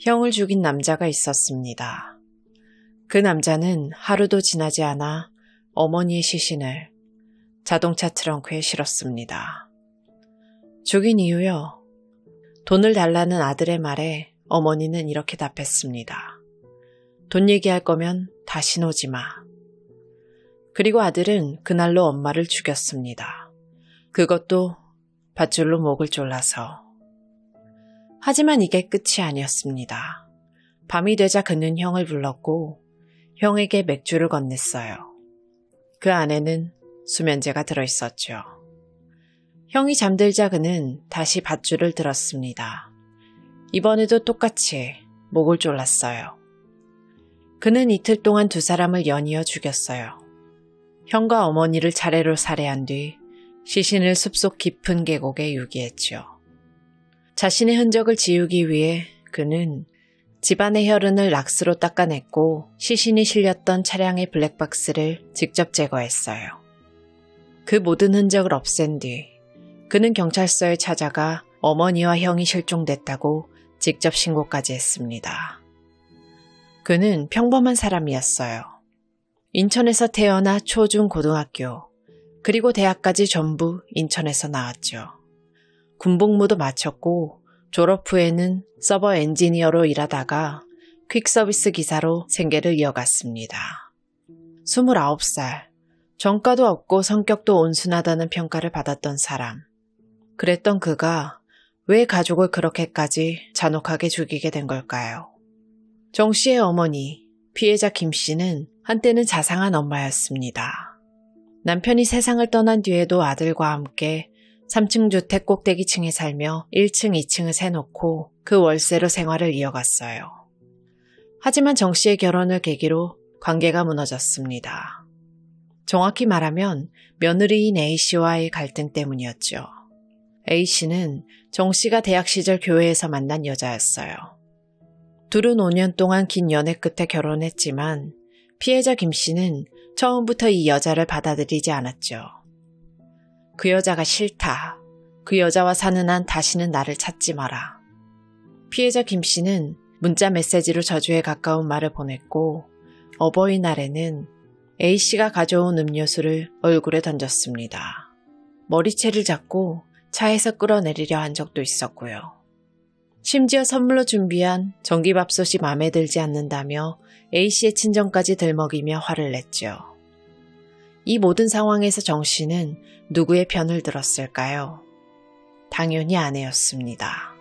형을 죽인 남자가 있었습니다. 그 남자는 하루도 지나지 않아 어머니의 시신을 자동차 트렁크에 실었습니다. 죽인 이유요. 돈을 달라는 아들의 말에 어머니는 이렇게 답했습니다. 돈 얘기할 거면 다신 오지 마. 그리고 아들은 그날로 엄마를 죽였습니다. 그것도 밧줄로 목을 졸라서. 하지만 이게 끝이 아니었습니다. 밤이 되자 그는 형을 불렀고 형에게 맥주를 건넸어요. 그 안에는 수면제가 들어있었죠. 형이 잠들자 그는 다시 밧줄을 들었습니다. 이번에도 똑같이 목을 졸랐어요. 그는 이틀 동안 두 사람을 연이어 죽였어요. 형과 어머니를 차례로 살해한 뒤 시신을 숲속 깊은 계곡에 유기했죠. 자신의 흔적을 지우기 위해 그는 집안의 혈흔을 락스로 닦아냈고 시신이 실렸던 차량의 블랙박스를 직접 제거했어요. 그 모든 흔적을 없앤 뒤 그는 경찰서에 찾아가 어머니와 형이 실종됐다고 직접 신고까지 했습니다. 그는 평범한 사람이었어요. 인천에서 태어나 초, 중, 고등학교, 그리고 대학까지 전부 인천에서 나왔죠. 군복무도 마쳤고 졸업 후에는 서버 엔지니어로 일하다가 퀵서비스 기사로 생계를 이어갔습니다. 29살, 전과도 없고 성격도 온순하다는 평가를 받았던 사람. 그랬던 그가 왜 가족을 그렇게까지 잔혹하게 죽이게 된 걸까요? 정 씨의 어머니, 피해자 김 씨는 한때는 자상한 엄마였습니다. 남편이 세상을 떠난 뒤에도 아들과 함께 3층 주택 꼭대기층에 살며 1층, 2층을 세놓고 그 월세로 생활을 이어갔어요. 하지만 정 씨의 결혼을 계기로 관계가 무너졌습니다. 정확히 말하면 며느리인 A 씨와의 갈등 때문이었죠. A 씨는 정 씨가 대학 시절 교회에서 만난 여자였어요. 둘은 5년 동안 긴 연애 끝에 결혼했지만 피해자 김 씨는 처음부터 이 여자를 받아들이지 않았죠. 그 여자가 싫다. 그 여자와 사는 한 다시는 나를 찾지 마라. 피해자 김 씨는 문자 메시지로 저주에 가까운 말을 보냈고 어버이날에는 A 씨가 가져온 음료수를 얼굴에 던졌습니다. 머리채를 잡고 차에서 끌어내리려 한 적도 있었고요. 심지어 선물로 준비한 전기밥솥이 마음에 들지 않는다며 A씨의 친정까지 들먹이며 화를 냈죠. 이 모든 상황에서 정 씨는 누구의 편을 들었을까요? 당연히 아내였습니다.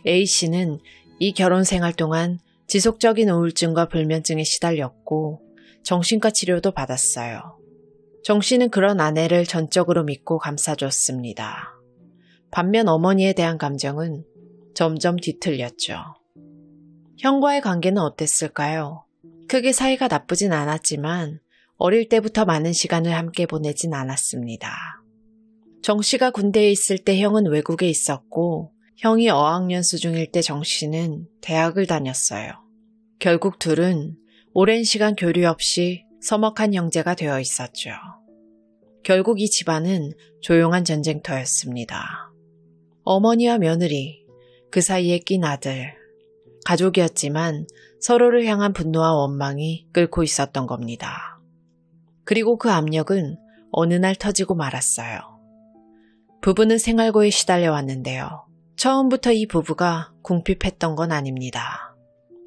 A씨는 이 결혼 생활 동안 지속적인 우울증과 불면증에 시달렸고 정신과 치료도 받았어요. 정 씨는 그런 아내를 전적으로 믿고 감싸줬습니다. 반면 어머니에 대한 감정은 점점 뒤틀렸죠. 형과의 관계는 어땠을까요? 크게 사이가 나쁘진 않았지만 어릴 때부터 많은 시간을 함께 보내진 않았습니다. 정 씨가 군대에 있을 때 형은 외국에 있었고 형이 어학연수 중일 때 정 씨는 대학을 다녔어요. 결국 둘은 오랜 시간 교류 없이 서먹한 형제가 되어 있었죠. 결국 이 집안은 조용한 전쟁터였습니다. 어머니와 며느리, 그 사이에 낀 아들, 가족이었지만 서로를 향한 분노와 원망이 끓고 있었던 겁니다. 그리고 그 압력은 어느 날 터지고 말았어요. 부부는 생활고에 시달려왔는데요. 처음부터 이 부부가 궁핍했던 건 아닙니다.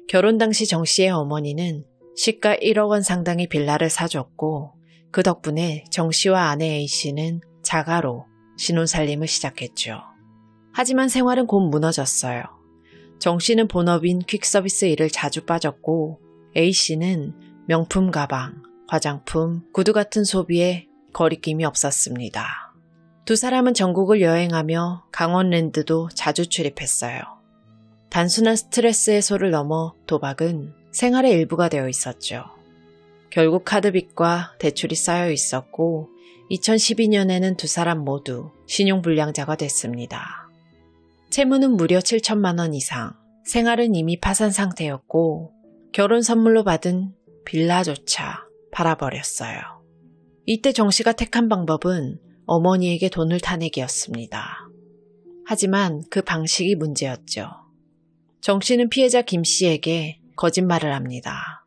결혼 당시 정 씨의 어머니는 시가 1억 원 상당의 빌라를 사줬고 그 덕분에 정 씨와 아내 A 씨는 자가로 신혼살림을 시작했죠. 하지만 생활은 곧 무너졌어요. 정 씨는 본업인 퀵서비스 일을 자주 빠졌고 A 씨는 명품 가방, 화장품, 구두 같은 소비에 거리낌이 없었습니다. 두 사람은 전국을 여행하며 강원랜드도 자주 출입했어요. 단순한 스트레스 해소를 넘어 도박은 생활의 일부가 되어 있었죠. 결국 카드빚과 대출이 쌓여 있었고 2012년에는 두 사람 모두 신용불량자가 됐습니다. 채무는 무려 7천만 원 이상, 생활은 이미 파산 상태였고 결혼 선물로 받은 빌라조차 팔아버렸어요. 이때 정 씨가 택한 방법은 어머니에게 돈을 타내기였습니다. 하지만 그 방식이 문제였죠. 정 씨는 피해자 김 씨에게 거짓말을 합니다.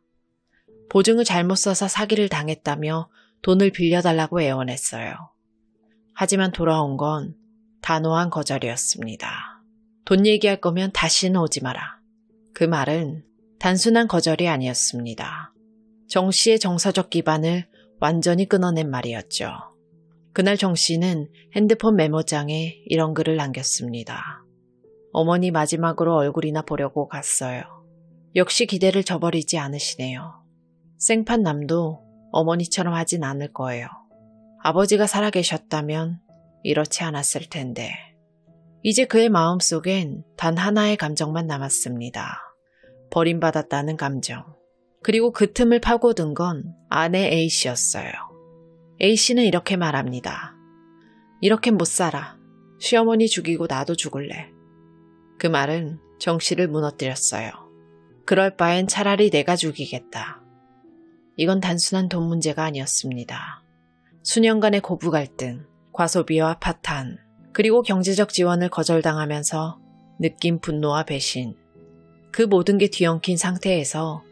보증을 잘못 써서 사기를 당했다며 돈을 빌려달라고 애원했어요. 하지만 돌아온 건 단호한 거절이었습니다. 돈 얘기할 거면 다시는 오지 마라. 그 말은 단순한 거절이 아니었습니다. 정 씨의 정서적 기반을 완전히 끊어낸 말이었죠. 그날 정 씨는 핸드폰 메모장에 이런 글을 남겼습니다. 어머니 마지막으로 얼굴이나 보려고 갔어요. 역시 기대를 저버리지 않으시네요. 생판남도 어머니처럼 하진 않을 거예요. 아버지가 살아계셨다면 이렇지 않았을 텐데. 이제 그의 마음속엔 단 하나의 감정만 남았습니다. 버림받았다는 감정. 그리고 그 틈을 파고든 건 아내 A씨였어요. A씨는 이렇게 말합니다. 이렇게는 못 살아. 시어머니 죽이고 나도 죽을래. 그 말은 정 씨를 무너뜨렸어요. 그럴 바엔 차라리 내가 죽이겠다. 이건 단순한 돈 문제가 아니었습니다. 수년간의 고부 갈등, 과소비와 파탄, 그리고 경제적 지원을 거절당하면서 느낀 분노와 배신. 그 모든 게 뒤엉킨 상태에서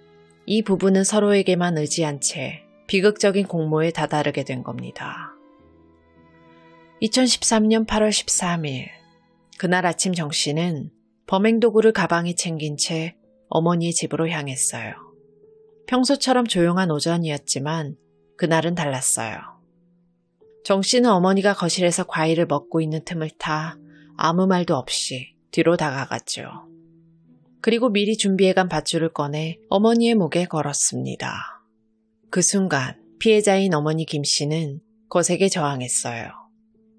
이 부부는 서로에게만 의지한 채 비극적인 공모에 다다르게 된 겁니다. 2013년 8월 13일, 그날 아침 정 씨는 범행 도구를 가방에 챙긴 채 어머니의 집으로 향했어요. 평소처럼 조용한 오전이었지만 그날은 달랐어요. 정 씨는 어머니가 거실에서 과일을 먹고 있는 틈을 타 아무 말도 없이 뒤로 다가갔죠. 그리고 미리 준비해간 밧줄을 꺼내 어머니의 목에 걸었습니다. 그 순간 피해자인 어머니 김 씨는 거세게 저항했어요.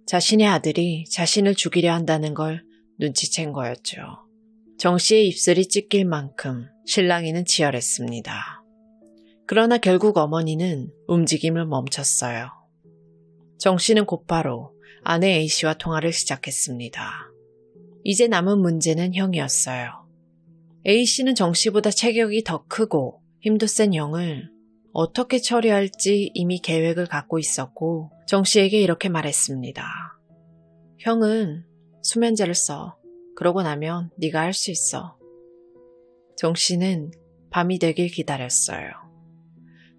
자신의 아들이 자신을 죽이려 한다는 걸 눈치챈 거였죠. 정 씨의 입술이 찢길 만큼 실랑이는 치열했습니다. 그러나 결국 어머니는 움직임을 멈췄어요. 정 씨는 곧바로 아내 A씨와 통화를 시작했습니다. 이제 남은 문제는 형이었어요. A씨는 정 씨보다 체격이 더 크고 힘도 센 형을 어떻게 처리할지 이미 계획을 갖고 있었고 정 씨에게 이렇게 말했습니다. 형은 수면제를 써. 그러고 나면 네가 할 수 있어. 정 씨는 밤이 되길 기다렸어요.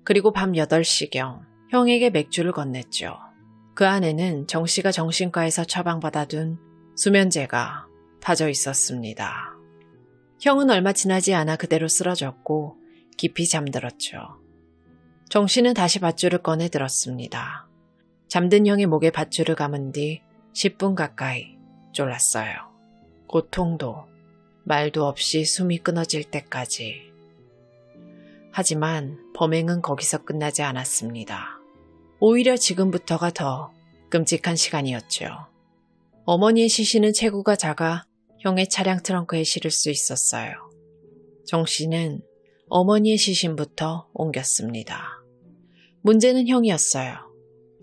그리고 밤 8시경 형에게 맥주를 건넸죠. 그 안에는 정 씨가 정신과에서 처방받아둔 수면제가 파져 있었습니다. 형은 얼마 지나지 않아 그대로 쓰러졌고 깊이 잠들었죠. 정 씨는 다시 밧줄을 꺼내 들었습니다. 잠든 형의 목에 밧줄을 감은 뒤 10분 가까이 졸랐어요. 고통도 말도 없이 숨이 끊어질 때까지. 하지만 범행은 거기서 끝나지 않았습니다. 오히려 지금부터가 더 끔찍한 시간이었죠. 어머니의 시신은 체구가 작아 형의 차량 트렁크에 실을 수 있었어요. 정 씨는 어머니의 시신부터 옮겼습니다. 문제는 형이었어요.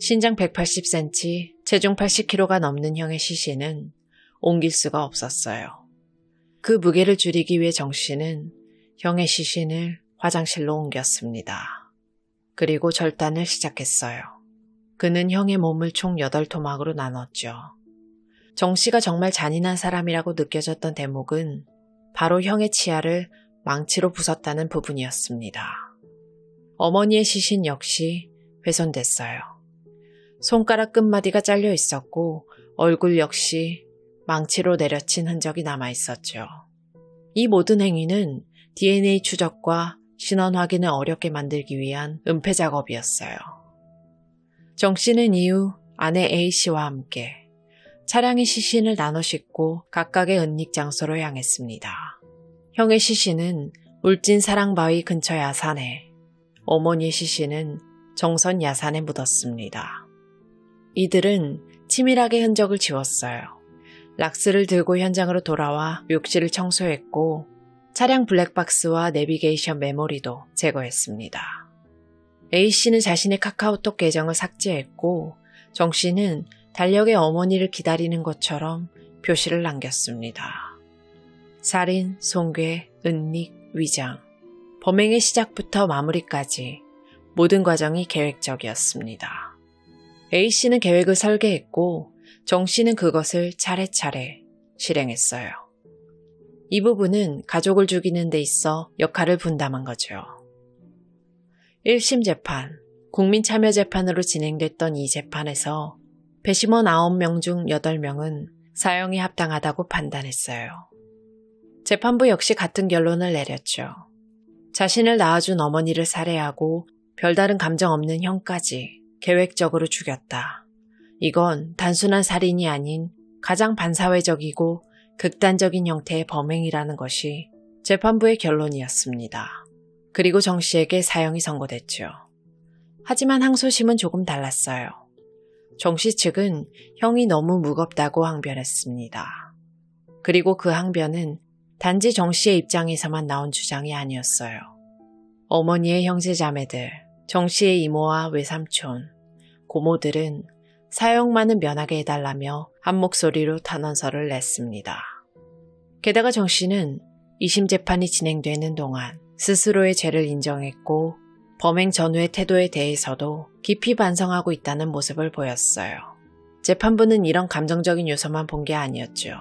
신장 180cm, 체중 80kg가 넘는 형의 시신은 옮길 수가 없었어요. 그 무게를 줄이기 위해 정 씨는 형의 시신을 화장실로 옮겼습니다. 그리고 절단을 시작했어요. 그는 형의 몸을 총 8토막으로 나눴죠. 정 씨가 정말 잔인한 사람이라고 느껴졌던 대목은 바로 형의 치아를 망치로 부쉈다는 부분이었습니다. 어머니의 시신 역시 훼손됐어요. 손가락 끝마디가 잘려 있었고 얼굴 역시 망치로 내려친 흔적이 남아 있었죠. 이 모든 행위는 DNA 추적과 신원 확인을 어렵게 만들기 위한 은폐 작업이었어요. 정 씨는 이후 아내 A씨와 함께 차량의 시신을 나눠 싣고 각각의 은닉 장소로 향했습니다. 형의 시신은 울진 사랑바위 근처 야산에, 어머니의 시신은 정선 야산에 묻었습니다. 이들은 치밀하게 흔적을 지웠어요. 락스를 들고 현장으로 돌아와 욕실을 청소했고 차량 블랙박스와 내비게이션 메모리도 제거했습니다. A씨는 자신의 카카오톡 계정을 삭제했고 정 씨는 달력에 어머니를 기다리는 것처럼 표시를 남겼습니다. 살인, 손괴, 은닉, 위장. 범행의 시작부터 마무리까지 모든 과정이 계획적이었습니다. A씨는 계획을 설계했고 정 씨는 그것을 차례차례 실행했어요. 이 부분은 가족을 죽이는 데 있어 역할을 분담한 거죠. 1심 재판, 국민참여재판으로 진행됐던 이 재판에서 배심원 9명 중 8명은 사형이 합당하다고 판단했어요. 재판부 역시 같은 결론을 내렸죠. 자신을 낳아준 어머니를 살해하고 별다른 감정 없는 형까지 계획적으로 죽였다. 이건 단순한 살인이 아닌 가장 반사회적이고 극단적인 형태의 범행이라는 것이 재판부의 결론이었습니다. 그리고 정 씨에게 사형이 선고됐죠. 하지만 항소심은 조금 달랐어요. 정 씨 측은 형이 너무 무겁다고 항변했습니다. 그리고 그 항변은 단지 정 씨의 입장에서만 나온 주장이 아니었어요. 어머니의 형제자매들, 정 씨의 이모와 외삼촌, 고모들은 사형만은 면하게 해달라며 한 목소리로 탄원서를 냈습니다. 게다가 정 씨는 2심 재판이 진행되는 동안 스스로의 죄를 인정했고 범행 전후의 태도에 대해서도 깊이 반성하고 있다는 모습을 보였어요. 재판부는 이런 감정적인 요소만 본 게 아니었죠.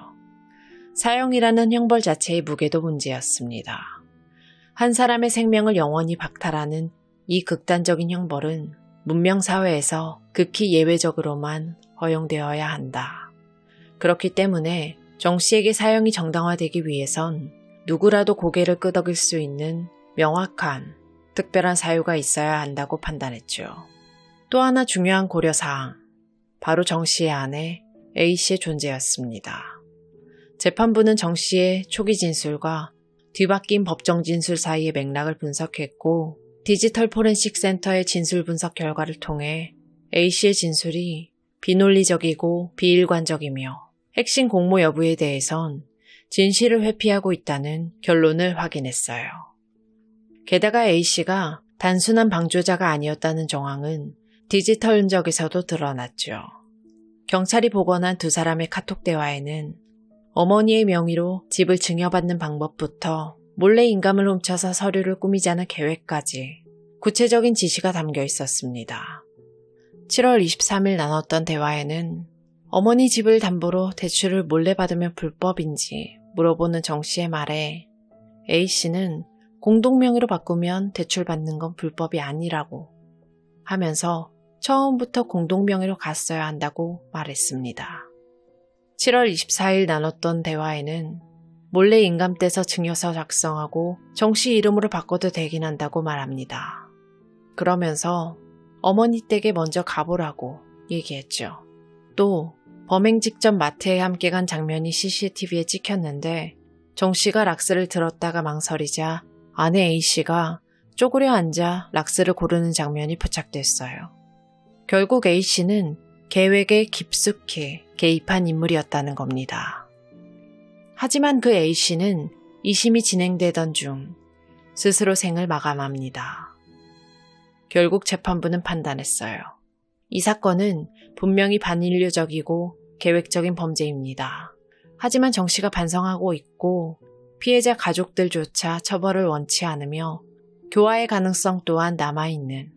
사형이라는 형벌 자체의 무게도 문제였습니다. 한 사람의 생명을 영원히 박탈하는 이 극단적인 형벌은 문명사회에서 극히 예외적으로만 허용되어야 한다. 그렇기 때문에 정 씨에게 사형이 정당화되기 위해선 누구라도 고개를 끄덕일 수 있는 명확한, 특별한 사유가 있어야 한다고 판단했죠. 또 하나 중요한 고려사항, 바로 정 씨의 아내 A씨의 존재였습니다. 재판부는 정 씨의 초기 진술과 뒤바뀐 법정 진술 사이의 맥락을 분석했고 디지털 포렌식 센터의 진술 분석 결과를 통해 A씨의 진술이 비논리적이고 비일관적이며 핵심 공모 여부에 대해선 진실을 회피하고 있다는 결론을 확인했어요. 게다가 A씨가 단순한 방조자가 아니었다는 정황은 디지털 흔적에서도 드러났죠. 경찰이 복원한 두 사람의 카톡 대화에는 어머니의 명의로 집을 증여받는 방법부터 몰래 인감을 훔쳐서 서류를 꾸미자는 계획까지 구체적인 지시가 담겨 있었습니다. 7월 23일 나눴던 대화에는 어머니 집을 담보로 대출을 몰래 받으면 불법인지 물어보는 정 씨의 말에 A씨는 공동명의로 바꾸면 대출받는 건 불법이 아니라고 하면서 처음부터 공동명의로 갔어야 한다고 말했습니다. 7월 24일 나눴던 대화에는 몰래 인감 떼서 증여서 작성하고 정 씨 이름으로 바꿔도 되긴 한다고 말합니다. 그러면서 어머니 댁에 먼저 가보라고 얘기했죠. 또 범행 직전 마트에 함께 간 장면이 CCTV에 찍혔는데 정 씨가 락스를 들었다가 망설이자 아내 A씨가 쪼그려 앉아 락스를 고르는 장면이 포착됐어요. 결국 A씨는 계획에 깊숙이 개입한 인물이었다는 겁니다. 하지만 그 A씨는 2심이 진행되던 중 스스로 생을 마감합니다. 결국 재판부는 판단했어요. 이 사건은 분명히 반인류적이고 계획적인 범죄입니다. 하지만 정 씨가 반성하고 있고 피해자 가족들조차 처벌을 원치 않으며 교화의 가능성 또한 남아있는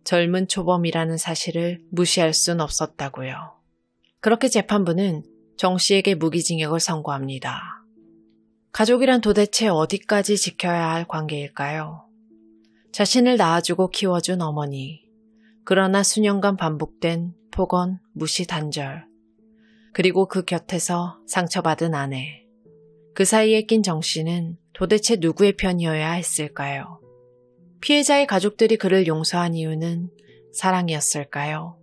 젊은 초범이라는 사실을 무시할 순 없었다고요. 그렇게 재판부는 정 씨에게 무기징역을 선고합니다. 가족이란 도대체 어디까지 지켜야 할 관계일까요? 자신을 낳아주고 키워준 어머니, 그러나 수년간 반복된 폭언, 무시, 단절, 그리고 그 곁에서 상처받은 아내, 그 사이에 낀 정 씨는 도대체 누구의 편이어야 했을까요? 피해자의 가족들이 그를 용서한 이유는 사랑이었을까요?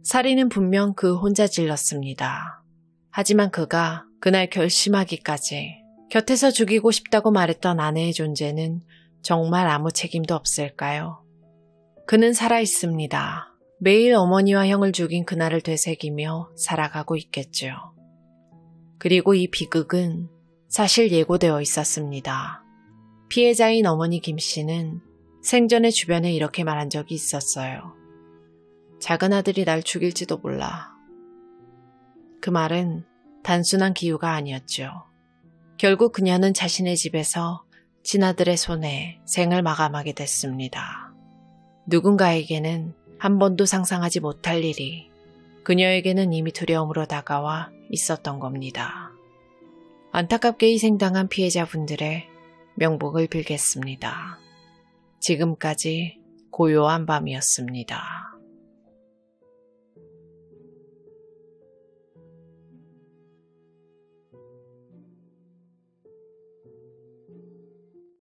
살인은 분명 그 혼자 질렀습니다. 하지만 그가 그날 결심하기까지 곁에서 죽이고 싶다고 말했던 아내의 존재는 정말 아무 책임도 없을까요? 그는 살아있습니다. 매일 어머니와 형을 죽인 그날을 되새기며 살아가고 있겠죠. 그리고 이 비극은 사실 예고되어 있었습니다. 피해자인 어머니 김 씨는 생전에 주변에 이렇게 말한 적이 있었어요. 작은 아들이 날 죽일지도 몰라. 그 말은 단순한 기우가 아니었죠. 결국 그녀는 자신의 집에서 친아들의 손에 생을 마감하게 됐습니다. 누군가에게는 한 번도 상상하지 못할 일이 그녀에게는 이미 두려움으로 다가와 있었던 겁니다. 안타깝게 희생당한 피해자분들의 명복을 빌겠습니다. 지금까지 고요한 밤이었습니다.